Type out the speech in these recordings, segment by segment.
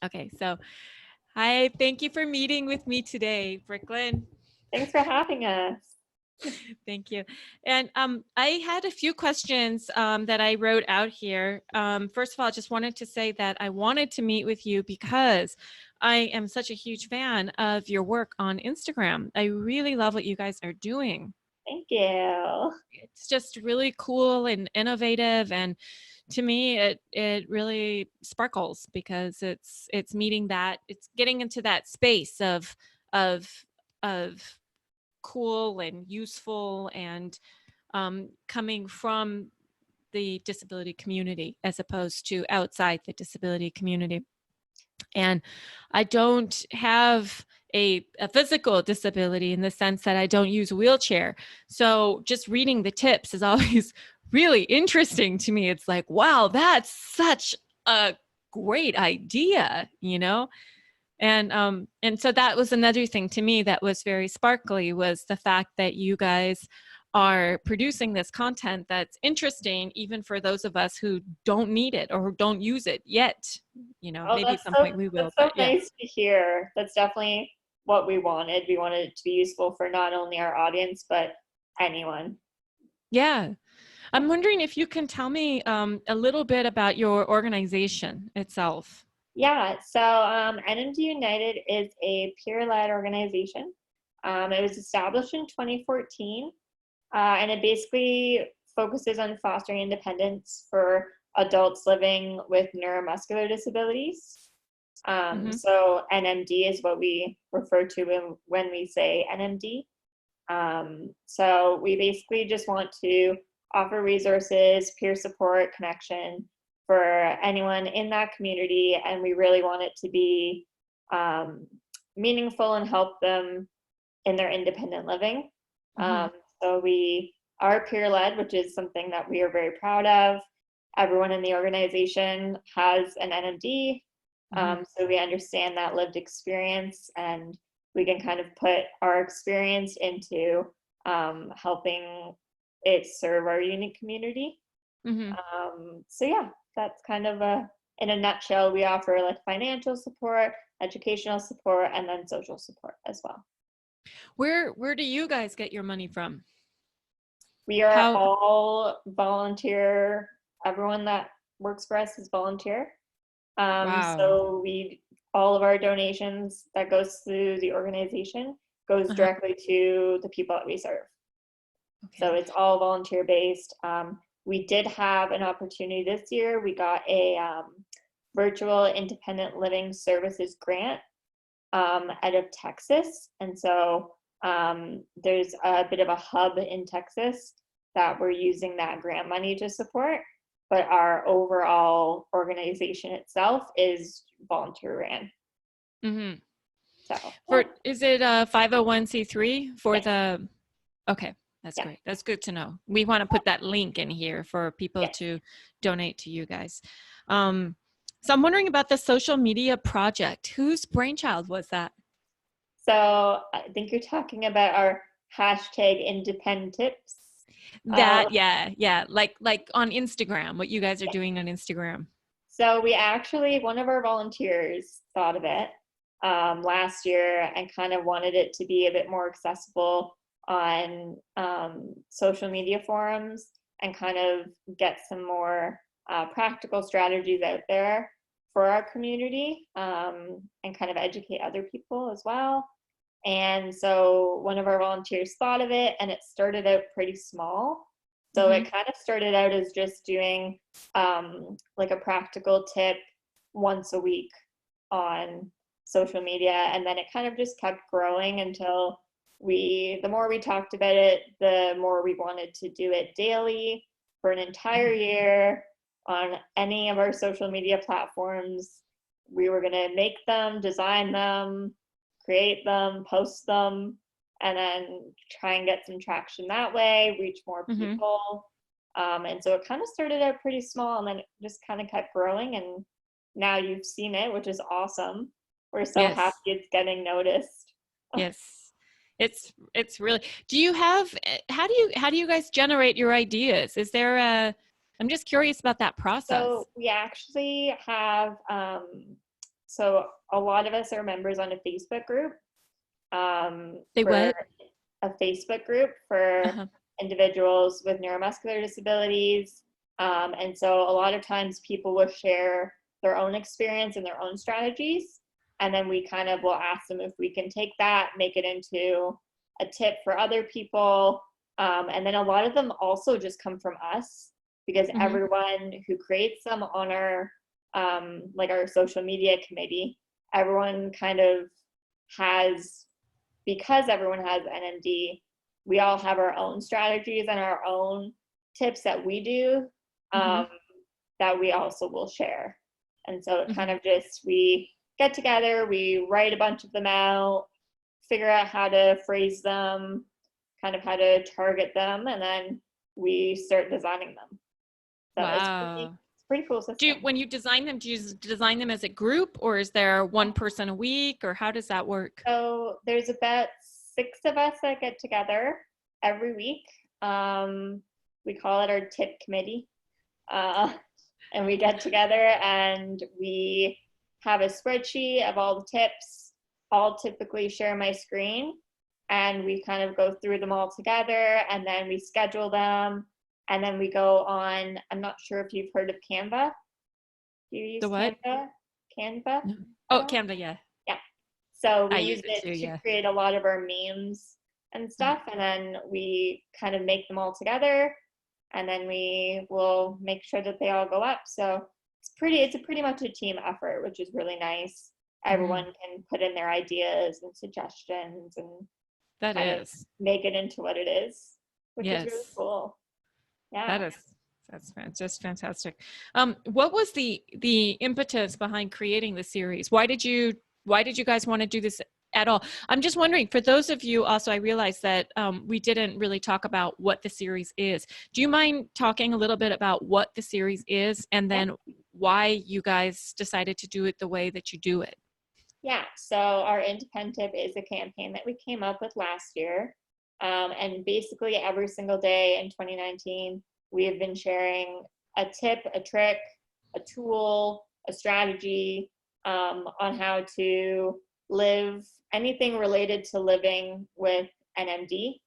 Okay, so hi, thank you for meeting with me today, Brooklyn. Thanks for having us. Thank you. And I had a few questions that I wrote out here. First of all, I just wanted to say that I wanted to meet with you because I am such a huge fan of your work on Instagram. I really love what you guys are doing. Thank you. It's just really cool and innovative, and to me it really sparkles because it's meeting that, it's getting into that space of of cool and useful and coming from the disability community as opposed to outside the disability community. And I don't have a physical disability in the sense that I don't use a wheelchair. So just reading the tips is always really interesting to me. It's like, wow, that's such a great idea, you know? And so that was another thing to me that was very sparkly, was the fact that you guys are producing this content that's interesting even for those of us who don't need it or who don't use it yet. You know, Oh, maybe at some point we will, that's so but yeah. nice to hear. That's definitely what we wanted. We wanted it to be useful for not only our audience but anyone. Yeah. I'm wondering if you can tell me a little bit about your organization itself. Yeah, so NMD United is a peer-led organization. It was established in 2014, and it basically focuses on fostering independence for adults living with neuromuscular disabilities. Hmm. So NMD is what we refer to when we say NMD. So we basically just want to offer resources, peer support, connection for anyone in that community, and we really want it to be um, meaningful and help them in their independent living. Hmm. Um, so we are peer led, which is something that we are very proud of. Everyone in the organization has an NMD, Hmm. so we understand that lived experience, and we can kind of put our experience into helping it serve our unique community. Hmm. So yeah, that's kind of in a nutshell. We offer like financial support, educational support, and then social support as well. Where do you guys get your money from? We are How? all volunteer. Everyone that works for us is volunteer. Wow. So we all of our donations that goes through the organization goes Uh-huh. directly to the people that we serve. So Okay. it's all volunteer based. We did have an opportunity this year. We got a virtual independent living services grant out of Texas. And so there's a bit of a hub in Texas that we're using that grant money to support. But our overall organization itself is volunteer ran. Hmm. So For, yeah, is it a 501c3 for yes, the, okay, that's yeah, great. That's good to know. We want to put that link in here for people yeah. to donate to you guys. Um, so I'm wondering about the social media project. Whose brainchild was that? So I think you're talking about our hashtag independent tips. That, Um, yeah, yeah, like on Instagram, what you guys are doing on Instagram. So we actually, one of our volunteers thought of it last year and kind of wanted it to be a bit more accessible on social media forums and kind of get some more practical strategies out there for our community and kind of educate other people as well. And so one of our volunteers thought of it, and it started out pretty small. So Mm-hmm. it kind of started out as just doing like a practical tip once a week on social media. And then it kind of just kept growing until the more we talked about it, the more we wanted to do it daily for an entire year on any of our social media platforms. We were going to make them, design them, create them, post them, and then try and get some traction that way, reach more Mm-hmm. people. And so it kind of started out pretty small and then it just kind of kept growing. And now you've seen it, which is awesome. We're so happy Yes. it's getting noticed. Yes. It's really, do you have, how do you guys generate your ideas? Is there a, I'm just curious about that process. So we actually have So a lot of us are members on a Facebook group, They for what? a Facebook group for Uh-huh. individuals with neuromuscular disabilities. And so a lot of times people will share their own experience and their own strategies. And then we kind of will ask them if we can take that, make it into a tip for other people. And then a lot of them also just come from us, because Hmm. everyone who creates them on our like our social media committee, everyone kind of has, because everyone has NMD, we all have our own strategies and our own tips that we do, Hmm. um, that we also will share. And so it kind Hmm. of just, we get together, we write a bunch of them out, figure out how to phrase them, kind of how to target them, and then we start designing them. So Wow. it's a pretty cool Do you, system. when you design them, do you design them as a group, or is there one person a week, or how does that work? So there's about 6 of us that get together every week. We call it our tip committee. Uh, and we get together and we have a spreadsheet of all the tips. I'll typically share my screen and we kind of go through them all together, and then we schedule them. And then we go on, I'm not sure if you've heard of Canva. Do you The use what? Canva No. at Oh, all? Canva, yeah. Yeah. So we I use use it it too, to yeah. create a lot of our memes and stuff, and then we kind of make them all together, and then we will make sure that they all go up. So it's a pretty much a team effort, which is really nice. Everyone Hmm. can put in their ideas and suggestions and That kind of is. make it into what it is, which is really Yes. cool. That Yeah. is just fantastic. What was the impetus behind creating the series? Why did you guys want to do this at all? I'm just wondering, for those of you also, I realized that we didn't really talk about what the series is. Do you mind talking a little bit about what the series is, and Yeah. then why you guys decided to do it the way that you do it? Yeah, so our Independent is a campaign that we came up with last year. And basically, every single day in 2019, we have been sharing a tip, a trick, a tool, a strategy, on how to live, anything related to living with NMD.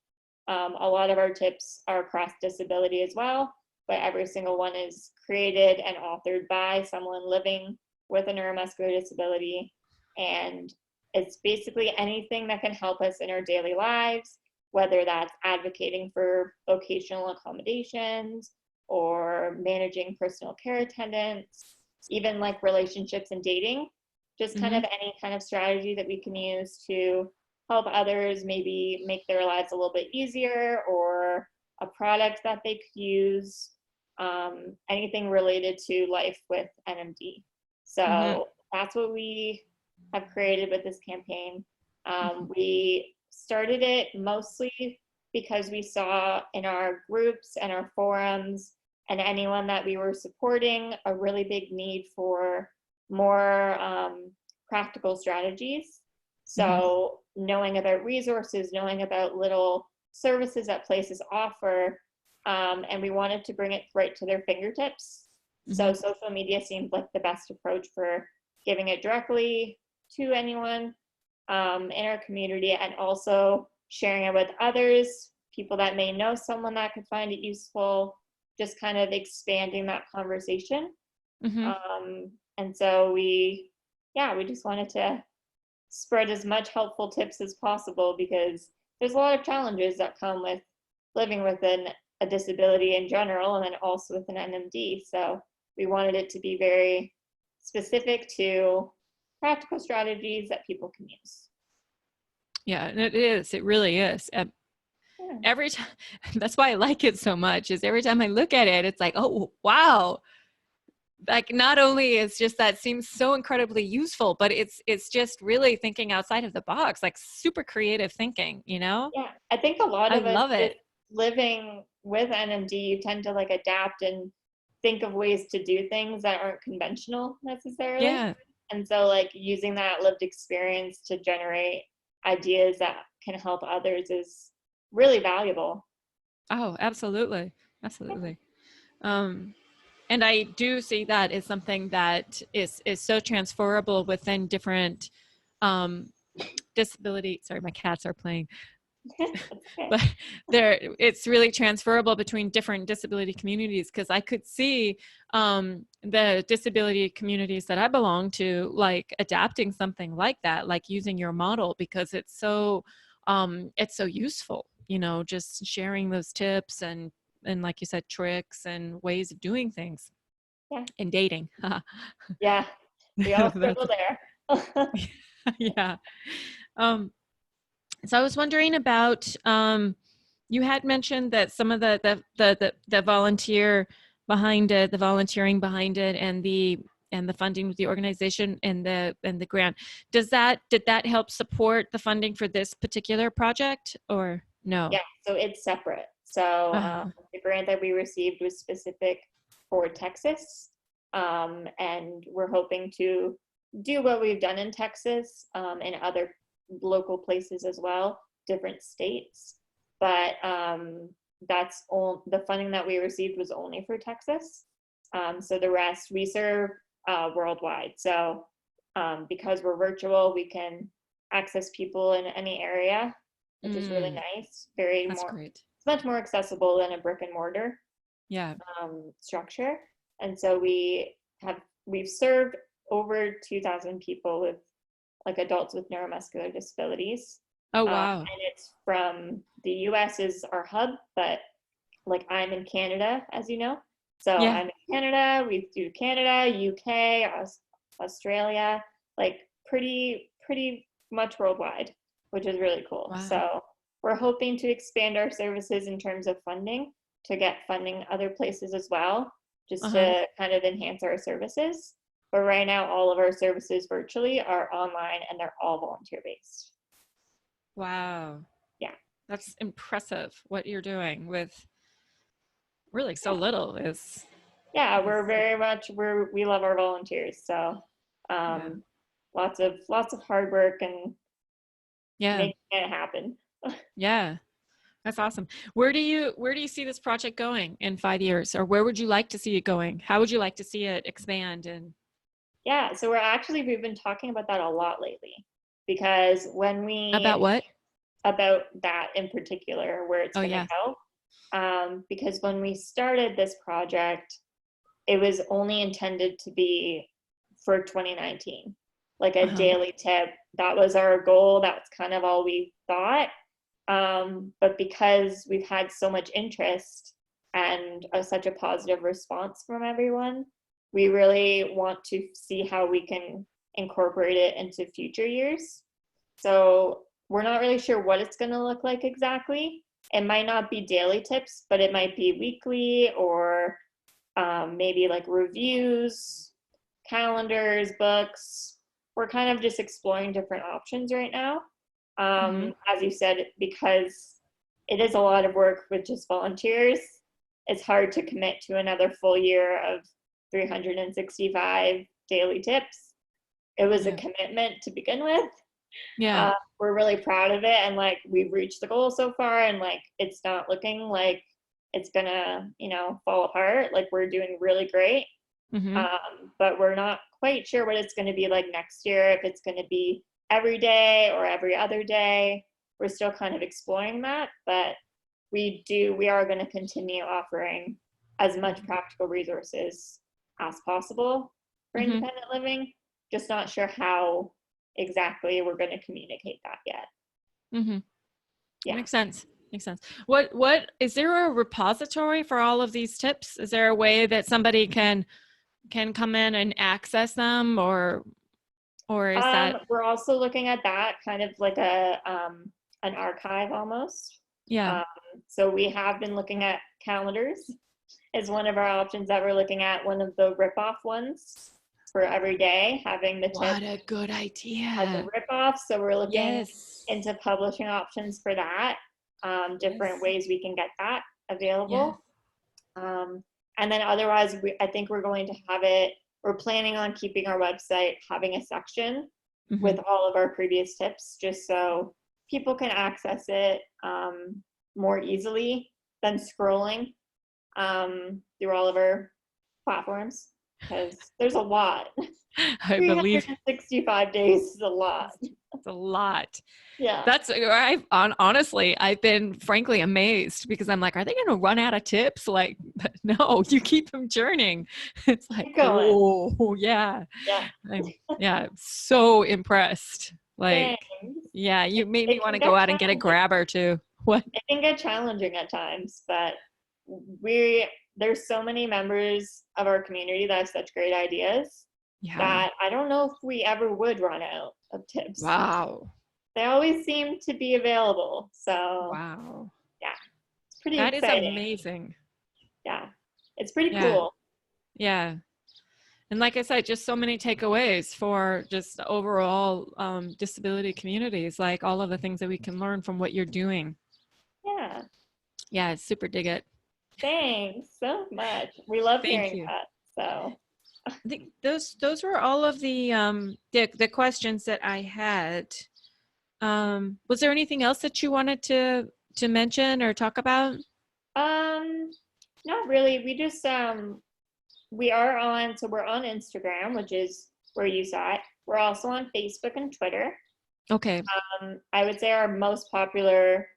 A lot of our tips are across disability as well, but every single one is created and authored by someone living with a neuromuscular disability. And it's basically anything that can help us in our daily lives, whether that's advocating for vocational accommodations or managing personal care attendants, even like relationships and dating, just kind Mm-hmm. of any kind of strategy that we can use to help others maybe make their lives a little bit easier, or a product that they could use, anything related to life with NMD. Mm-hmm. So that's what we have created with this campaign. Mm-hmm. We started it mostly because we saw in our groups and our forums and anyone that we were supporting a really big need for more practical strategies. Mm-hmm. So knowing about resources, knowing about little services that places offer, and we wanted to bring it right to their fingertips. Mm-hmm. So social media seemed like the best approach for giving it directly to anyone in our community, and also sharing it with others, people that may know someone that could find it useful, just kind of expanding that conversation. Mm-hmm. And so yeah, we just wanted to spread as much helpful tips as possible, because there's a lot of challenges that come with living with a disability in general, and then also with an NMD. So we wanted it to be very specific to practical strategies that people can use. Yeah, and it is. It really is. Yeah. Every time, that's why I like it so much, is every time I look at it, it's like, oh wow, like not only is just that seems so incredibly useful, but it's just really thinking outside of the box, like super creative thinking, you know. Yeah, I think a lot I of us love just it. living with NMD, you tend to like adapt and think of ways to do things that aren't conventional necessarily. Yeah. And so like using that lived experience to generate ideas that can help others is really valuable. Oh, absolutely. Yeah. Absolutely. um And I do see that as something that is so transferable within different um, disability. Sorry, my cats are playing. Okay. But there, it's really transferable between different disability communities, because I could see the disability communities that I belong to like adapting something like that, like using your model, because it's so useful, you know, just sharing those tips and like you said, tricks and ways of doing things Yeah. and dating. Yeah. We all That's struggle there. yeah. Um, so I was wondering about you had mentioned that some of the volunteer behind it, the volunteering behind it, and the funding with the organization and the grant. Did that help support the funding for this particular project or no? Yeah, so it's separate. So Uh-huh. the grant that we received was specific for Texas, and we're hoping to do what we've done in Texas in other local places as well, different states. But that's all the funding that we received was only for Texas. So the rest we serve worldwide. So because we're virtual, we can access people in any area, which is really Mm, nice. that's great. It's much more accessible than a brick and mortar Yeah. structure. And so we've served over 2,000 people with like adults with neuromuscular disabilities. Oh wow. And it's from the US is our hub, but like I'm in Canada, as you know. So Yeah. I'm in Canada, we do Canada, UK, Australia, like pretty much worldwide, which is really cool. Wow. So we're hoping to expand our services in terms of funding to get funding other places as well, just Uh-huh. to kind of enhance our services. But right now, all of our services virtually are online and they're all volunteer based. Wow. Yeah. That's impressive what you're doing with really so little Yeah, is we're very much we love our volunteers. So yeah. um, lots of hard work and Yeah. making it happen. Yeah. That's awesome. Where do you see this project going in 5 years? Or where would you like to see it going? How would you like to see it expand and Yeah, so we've been talking about that a lot lately because about what? about that in particular, where it's Oh going to yeah. go. Because when we started this project, it was only intended to be for 2019, like a Uh-huh. daily tip. That was our goal. That's kind of all we thought. But because we've had so much interest and such a positive response from everyone, we really want to see how we can incorporate it into future years. So we're not really sure what it's going to look like exactly. It might not be daily tips, but it might be weekly or maybe like reviews, calendars, books. We're kind of just exploring different options right now. Mm-hmm. As you said, because it is a lot of work with just volunteers, it's hard to commit to another full year of 365 daily tips. It was a Yeah. commitment to begin with. Yeah. We're really proud of it, and like we've reached the goal so far, and like it's not looking like it's gonna, fall apart. Like we're doing really great, Mm-hmm. but we're not quite sure what it's going to be like next year. If it's going to be every day or every other day, we're still kind of exploring that. But we are going to continue offering as much practical resources as possible for Mm-hmm. independent living. Just not sure how exactly we're going to communicate that yet. Mm-hmm. Yeah. Makes sense. Makes sense. What is there a repository for all of these tips? Is there a way that somebody can come in and access them or is that We're also looking at that kind of like an archive almost. yeah. Um, so we have been looking at calendars is one of our options that we're looking at. One of the rip-off ones for every day, having the tip What a good as a idea. rip-off. So we're looking Yes. into publishing options for that, different Yes. ways we can get that Yeah. available. Um, and then otherwise, I think we're going to have it, we're planning on keeping our website having a section Mm-hmm. with all of our previous tips, just so people can access it more easily than scrolling through all of our platforms, because there's a lot. I believe 365 days is a lot. it's a lot. Yeah. That's honestly, I've been frankly amazed because I'm like, are they going to run out of tips? Like, no, you keep them churning. It's like, Keep going. oh yeah, Yeah. yeah, so impressed. Like, Thanks. yeah, you made me It want can to go get out and get a challenging. grab or two. What? It can get challenging at times, but there's so many members of our community that have such great ideas Yeah. that I don't know if we ever would run out of tips. Wow. They always seem to be available. So Wow. yeah, it's pretty That is exciting. amazing. Yeah, it's pretty Yeah. cool. Yeah. And like I said, just so many takeaways for just the overall disability communities, like all of the things that we can learn from what you're doing. Yeah, Yeah, super dig it. thanks so much. We love Thank hearing you. that. So I think those were all of the questions that I had. Was there anything else that you wanted to mention or talk about? um, not really. We just we are on, so we're on Instagram, which is where you saw it. We're also on Facebook and Twitter. Okay. I would say our most popular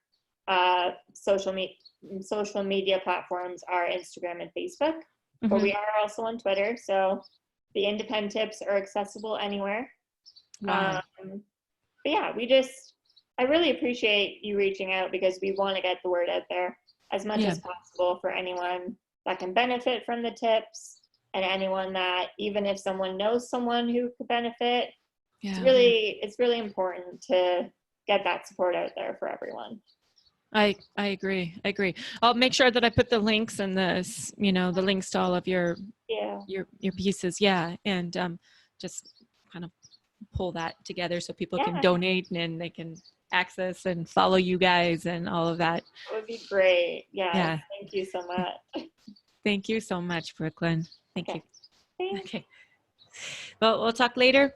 uh, social media platforms are Instagram and Facebook, but Hmm. we are also on Twitter. So the independent tips are accessible anywhere. Wow. Um, but yeah, I really appreciate you reaching out because we want to get the word out there as much Yeah. as possible for anyone that can benefit from the tips, and anyone that, even if someone knows someone who could benefit, Yeah. it's really important to get that support out there for everyone. I agree. I agree. I'll make sure that I put the links and the links to all of Yeah. your pieces. Yeah. And just kind of pull that together so people Yeah, can donate and they can access and follow you guys and all of that. that would be great. Yes. Yeah. Thank you so much. Thank you so much, Brooklyn. Thank you. Okay. Thanks. Okay. Well, we'll talk later.